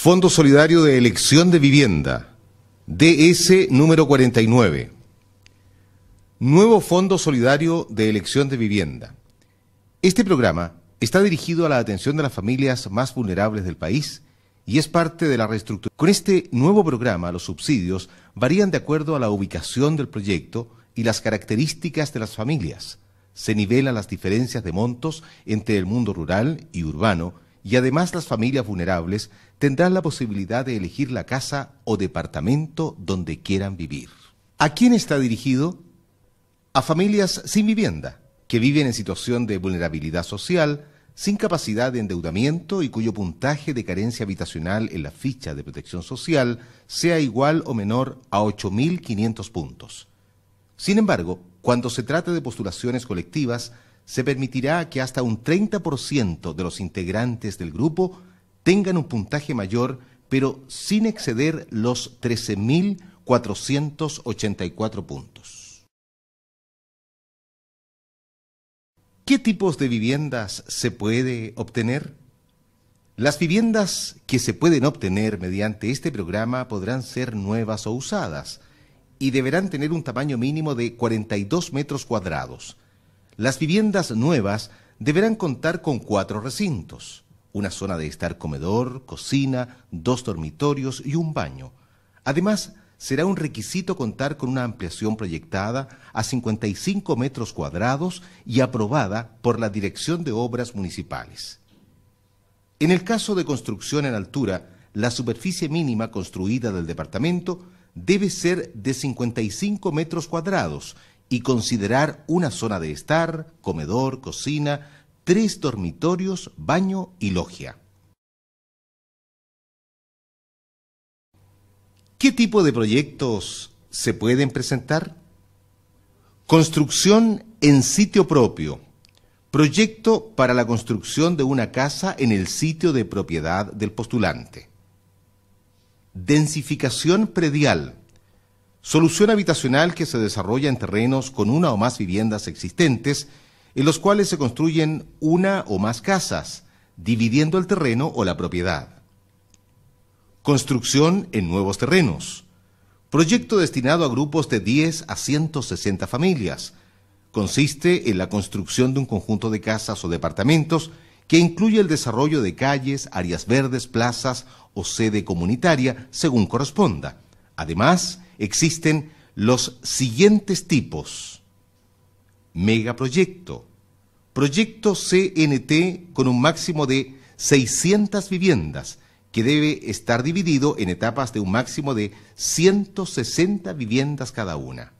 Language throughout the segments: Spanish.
Fondo Solidario de Elección de Vivienda, DS número 49. Nuevo Fondo Solidario de Elección de Vivienda. Este programa está dirigido a la atención de las familias más vulnerables del país y es parte de la reestructuración. Con este nuevo programa, los subsidios varían de acuerdo a la ubicación del proyecto y las características de las familias. Se nivelan las diferencias de montos entre el mundo rural y urbano y además las familias vulnerables tendrán la posibilidad de elegir la casa o departamento donde quieran vivir. ¿A quién está dirigido? A familias sin vivienda, que viven en situación de vulnerabilidad social, sin capacidad de endeudamiento y cuyo puntaje de carencia habitacional en la ficha de protección social sea igual o menor a 8.500 puntos. Sin embargo, cuando se trate de postulaciones colectivas, se permitirá que hasta un 30% de los integrantes del grupo tengan un puntaje mayor, pero sin exceder los 13.484 puntos. ¿Qué tipos de viviendas se puede obtener? Las viviendas que se pueden obtener mediante este programa podrán ser nuevas o usadas y deberán tener un tamaño mínimo de 42 metros cuadrados. Las viviendas nuevas deberán contar con 4 recintos, una zona de estar comedor, cocina, 2 dormitorios y un baño. Además, será un requisito contar con una ampliación proyectada a 55 metros cuadrados y aprobada por la Dirección de Obras Municipales. En el caso de construcción en altura, la superficie mínima construida del departamento debe ser de 55 metros cuadrados y considerar una zona de estar, comedor, cocina, 3 dormitorios, baño y logia. ¿Qué tipo de proyectos se pueden presentar? Construcción en sitio propio. Proyecto para la construcción de una casa en el sitio de propiedad del postulante. Densificación predial. Solución habitacional que se desarrolla en terrenos con una o más viviendas existentes, en los cuales se construyen una o más casas, dividiendo el terreno o la propiedad. Construcción en nuevos terrenos. Proyecto destinado a grupos de 10 a 160 familias. Consiste en la construcción de un conjunto de casas o departamentos que incluye el desarrollo de calles, áreas verdes, plazas o sede comunitaria, según corresponda. Además, existen los siguientes tipos. Megaproyecto. Proyecto CNT con un máximo de 600 viviendas, que debe estar dividido en etapas de un máximo de 160 viviendas cada una.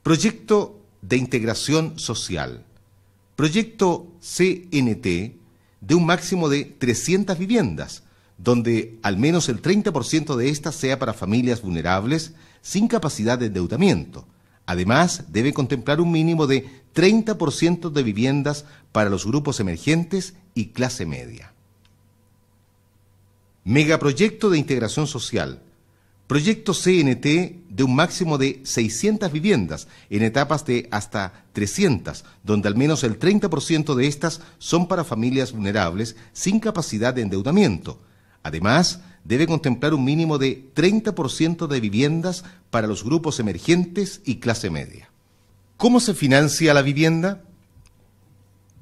Proyecto de integración social. Proyecto CNT de un máximo de 300 viviendas, donde al menos el 30% de estas sea para familias vulnerables sin capacidad de endeudamiento. Además, debe contemplar un mínimo de 30% de viviendas para los grupos emergentes y clase media. Megaproyecto de integración social. Proyecto CNT de un máximo de 600 viviendas en etapas de hasta 300, donde al menos el 30% de estas son para familias vulnerables sin capacidad de endeudamiento. Además, debe contemplar un mínimo de 30% de viviendas para los grupos emergentes y clase media. ¿Cómo se financia la vivienda?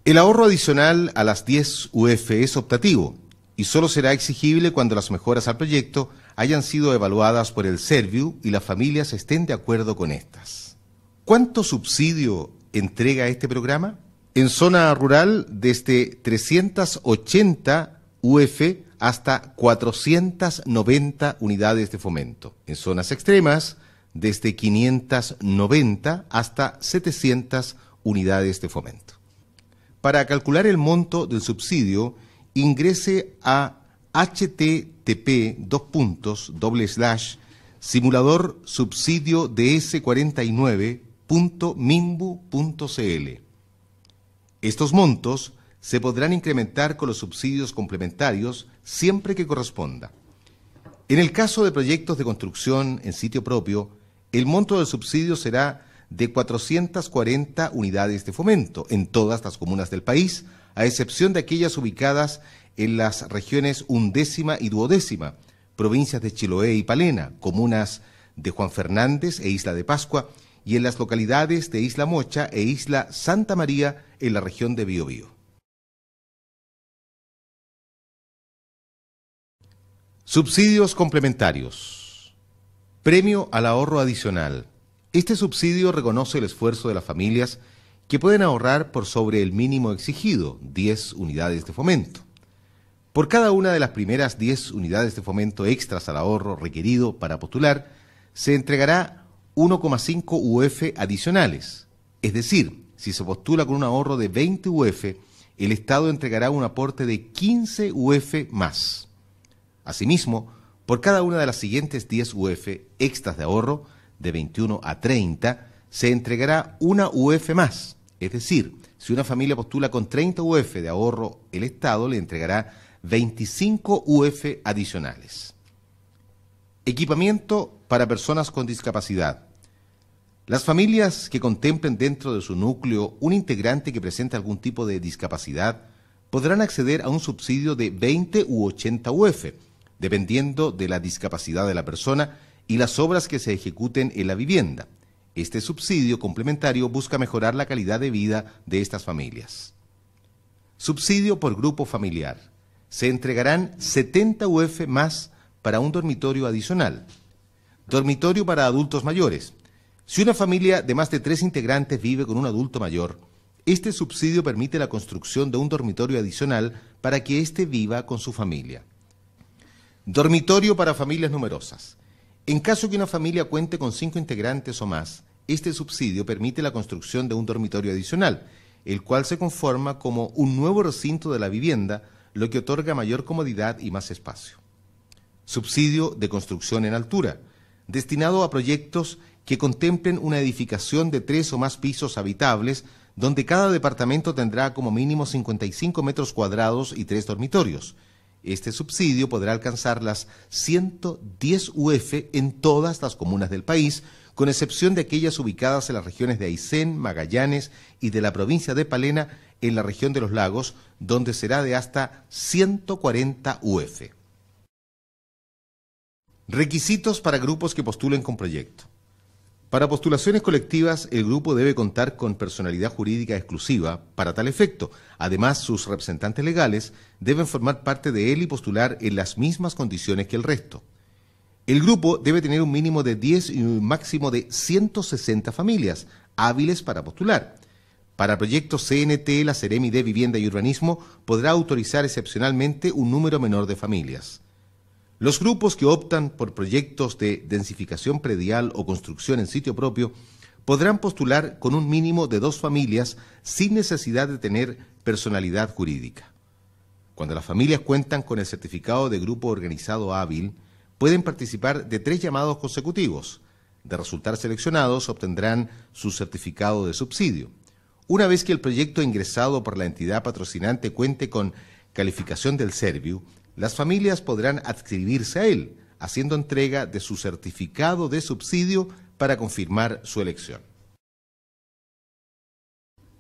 El ahorro adicional a las 10 UF es optativo y solo será exigible cuando las mejoras al proyecto hayan sido evaluadas por el Serviu y las familias estén de acuerdo con estas. ¿Cuánto subsidio entrega este programa? En zona rural, desde 380 UF hasta 490 unidades de fomento. En zonas extremas, desde 590 hasta 700 unidades de fomento. Para calcular el monto del subsidio, ingrese a http://simulador-subsidio-ds49.minbu.cl. Estos montos se podrán incrementar con los subsidios complementarios siempre que corresponda. En el caso de proyectos de construcción en sitio propio, el monto del subsidio será de 440 unidades de fomento en todas las comunas del país, a excepción de aquellas ubicadas en las regiones 11ª y 12ª, provincias de Chiloé y Palena, comunas de Juan Fernández e Isla de Pascua, y en las localidades de Isla Mocha e Isla Santa María en la región de Biobío. Subsidios complementarios. Premio al ahorro adicional. Este subsidio reconoce el esfuerzo de las familias que pueden ahorrar por sobre el mínimo exigido, 10 unidades de fomento. Por cada una de las primeras 10 unidades de fomento extras al ahorro requerido para postular, se entregará 1,5 UF adicionales. Es decir, si se postula con un ahorro de 20 UF, el Estado entregará un aporte de 15 UF más. Asimismo, por cada una de las siguientes 10 UF extras de ahorro, de 21 a 30, se entregará una UF más. Es decir, si una familia postula con 30 UF de ahorro, el Estado le entregará 25 UF adicionales. Equipamiento para personas con discapacidad. Las familias que contemplen dentro de su núcleo un integrante que presente algún tipo de discapacidad podrán acceder a un subsidio de 20 u 80 UF, dependiendo de la discapacidad de la persona y las obras que se ejecuten en la vivienda. Este subsidio complementario busca mejorar la calidad de vida de estas familias. Subsidio por grupo familiar. Se entregarán 70 UF más para un dormitorio adicional. Dormitorio para adultos mayores. Si una familia de más de 3 integrantes vive con un adulto mayor, este subsidio permite la construcción de un dormitorio adicional para que éste viva con su familia. Dormitorio para familias numerosas. En caso que una familia cuente con 5 integrantes o más, este subsidio permite la construcción de un dormitorio adicional, el cual se conforma como un nuevo recinto de la vivienda, lo que otorga mayor comodidad y más espacio. Subsidio de construcción en altura, destinado a proyectos que contemplen una edificación de 3 o más pisos habitables, donde cada departamento tendrá como mínimo 55 metros cuadrados y 3 dormitorios. Este subsidio podrá alcanzar las 110 UF en todas las comunas del país, con excepción de aquellas ubicadas en las regiones de Aysén, Magallanes y de la provincia de Palena en la región de los lagos, donde será de hasta 140 UF. Requisitos para grupos que postulen con proyecto. Para postulaciones colectivas, el grupo debe contar con personalidad jurídica exclusiva para tal efecto. Además, sus representantes legales deben formar parte de él y postular en las mismas condiciones que el resto. El grupo debe tener un mínimo de 10 y un máximo de 160 familias hábiles para postular. Para proyectos CNT, la Seremi de Vivienda y Urbanismo podrá autorizar excepcionalmente un número menor de familias. Los grupos que optan por proyectos de densificación predial o construcción en sitio propio podrán postular con un mínimo de 2 familias sin necesidad de tener personalidad jurídica. Cuando las familias cuentan con el certificado de grupo organizado hábil, pueden participar de 3 llamados consecutivos. De resultar seleccionados, obtendrán su certificado de subsidio. Una vez que el proyecto ingresado por la entidad patrocinante cuente con calificación del Serviu, las familias podrán adscribirse a él, haciendo entrega de su certificado de subsidio para confirmar su elección.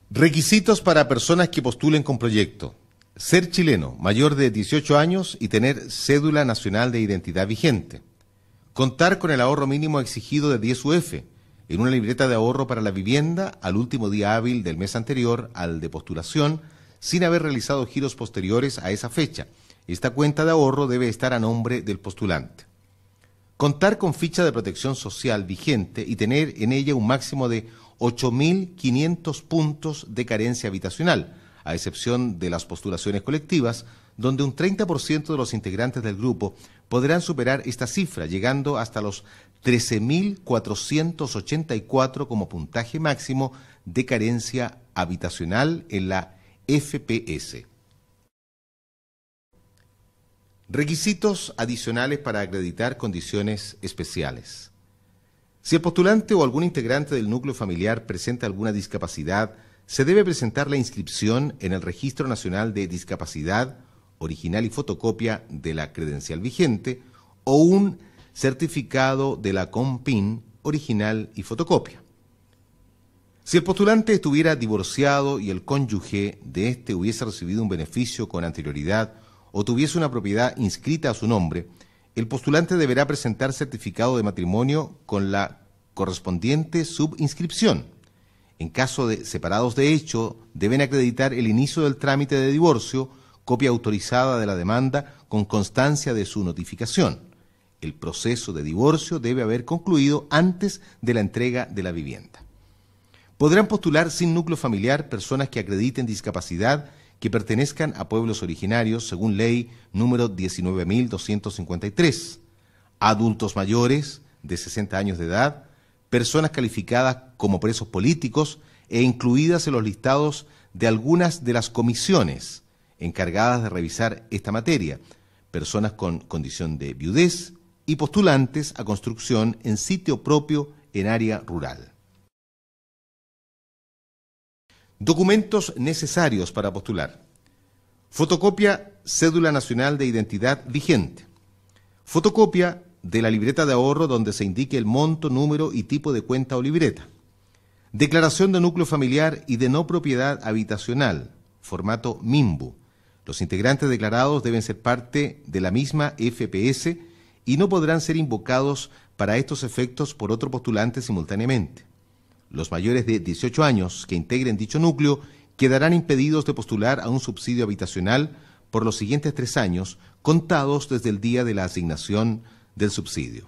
Requisitos para personas que postulen con proyecto. Ser chileno, mayor de 18 años y tener cédula nacional de identidad vigente. Contar con el ahorro mínimo exigido de 10 UF en una libreta de ahorro para la vivienda al último día hábil del mes anterior al de postulación, sin haber realizado giros posteriores a esa fecha. Esta cuenta de ahorro debe estar a nombre del postulante. Contar con ficha de protección social vigente y tener en ella un máximo de 8.500 puntos de carencia habitacional, a excepción de las postulaciones colectivas, donde un 30% de los integrantes del grupo podrán superar esta cifra, llegando hasta los 13.484 como puntaje máximo de carencia habitacional en la FPS. Requisitos adicionales para acreditar condiciones especiales. Si el postulante o algún integrante del núcleo familiar presenta alguna discapacidad, se debe presentar la inscripción en el Registro Nacional de Discapacidad, original y fotocopia de la credencial vigente, o un certificado de la COMPIN, original y fotocopia. Si el postulante estuviera divorciado y el cónyuge de éste hubiese recibido un beneficio con anterioridad o tuviese una propiedad inscrita a su nombre, el postulante deberá presentar certificado de matrimonio con la correspondiente subinscripción. En caso de separados de hecho, deben acreditar el inicio del trámite de divorcio, copia autorizada de la demanda con constancia de su notificación. El proceso de divorcio debe haber concluido antes de la entrega de la vivienda. Podrán postular sin núcleo familiar personas que acrediten discapacidad que pertenezcan a pueblos originarios según ley número 19.253, adultos mayores de 60 años de edad, personas calificadas como presos políticos e incluidas en los listados de algunas de las comisiones encargadas de revisar esta materia, personas con condición de viudez y postulantes a construcción en sitio propio en área rural. Documentos necesarios para postular. Fotocopia Cédula Nacional de Identidad vigente. Fotocopia de la libreta de ahorro donde se indique el monto, número y tipo de cuenta o libreta. Declaración de núcleo familiar y de no propiedad habitacional, formato MIMBU. Los integrantes declarados deben ser parte de la misma FPS y no podrán ser invocados para estos efectos por otro postulante simultáneamente. Los mayores de 18 años que integren dicho núcleo quedarán impedidos de postular a un subsidio habitacional por los siguientes 3 años, contados desde el día de la asignación del subsidio.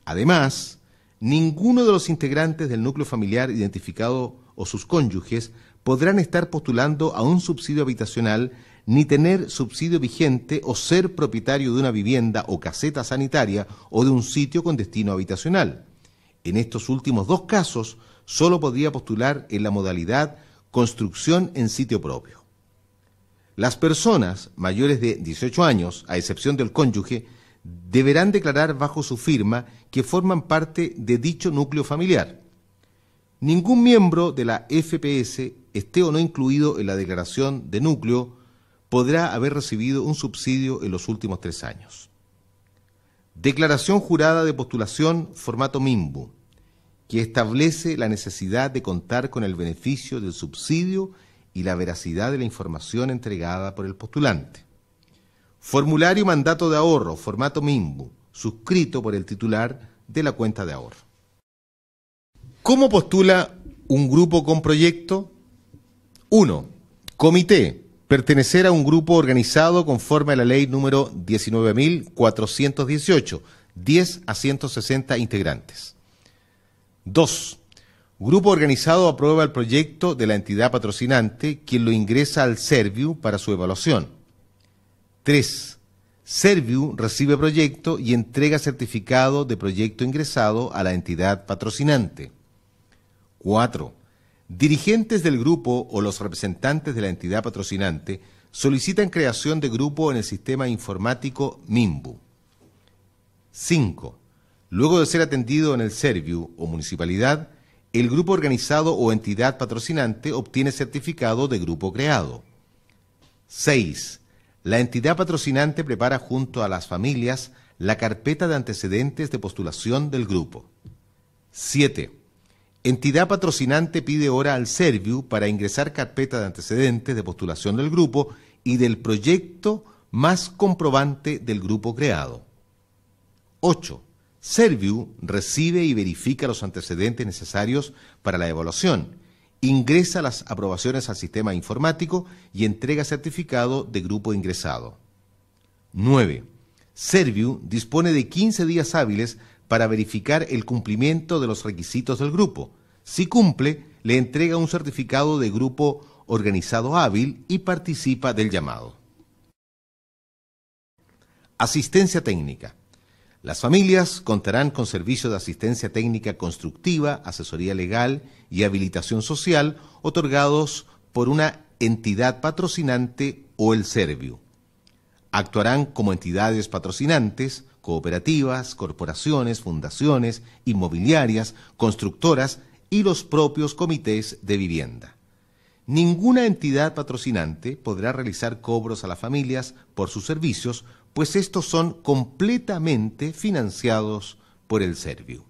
Además, ninguno de los integrantes del núcleo familiar identificado o sus cónyuges podrán estar postulando a un subsidio habitacional ni tener subsidio vigente o ser propietario de una vivienda o caseta sanitaria o de un sitio con destino habitacional. En estos últimos 2 casos, solo podría postular en la modalidad construcción en sitio propio. Las personas mayores de 18 años, a excepción del cónyuge, deberán declarar bajo su firma que forman parte de dicho núcleo familiar. Ningún miembro de la FPS, esté o no incluido en la declaración de núcleo, podrá haber recibido un subsidio en los últimos 3 años. Declaración jurada de postulación, formato MIMBU, que establece la necesidad de contar con el beneficio del subsidio y la veracidad de la información entregada por el postulante. Formulario mandato de ahorro, formato MIMBU, suscrito por el titular de la cuenta de ahorro. ¿Cómo postula un grupo con proyecto? 1. Comité. Pertenecer a un grupo organizado conforme a la ley número 19.418, 10 a 160 integrantes. 2. Grupo organizado aprueba el proyecto de la entidad patrocinante, quien lo ingresa al Serviu para su evaluación. 3. Serviu recibe proyecto y entrega certificado de proyecto ingresado a la entidad patrocinante. 4. Dirigentes del grupo o los representantes de la entidad patrocinante solicitan creación de grupo en el sistema informático MIMBU. 5. Luego de ser atendido en el Serviu o municipalidad, el grupo organizado o entidad patrocinante obtiene certificado de grupo creado. 6. La entidad patrocinante prepara junto a las familias la carpeta de antecedentes de postulación del grupo. 7. Entidad patrocinante pide hora al Serviu para ingresar carpeta de antecedentes de postulación del grupo y del proyecto más comprobante del grupo creado. 8. Serviu recibe y verifica los antecedentes necesarios para la evaluación, ingresa las aprobaciones al sistema informático y entrega certificado de grupo ingresado. 9. Serviu dispone de 15 días hábiles para verificar el cumplimiento de los requisitos del grupo. Si cumple, le entrega un certificado de grupo organizado hábil y participa del llamado. Asistencia técnica. Las familias contarán con servicios de asistencia técnica constructiva, asesoría legal y habilitación social otorgados por una entidad patrocinante o el Serviu. Actuarán como entidades patrocinantes, cooperativas, corporaciones, fundaciones, inmobiliarias, constructoras y los propios comités de vivienda. Ninguna entidad patrocinante podrá realizar cobros a las familias por sus servicios, pues estos son completamente financiados por el Serviu.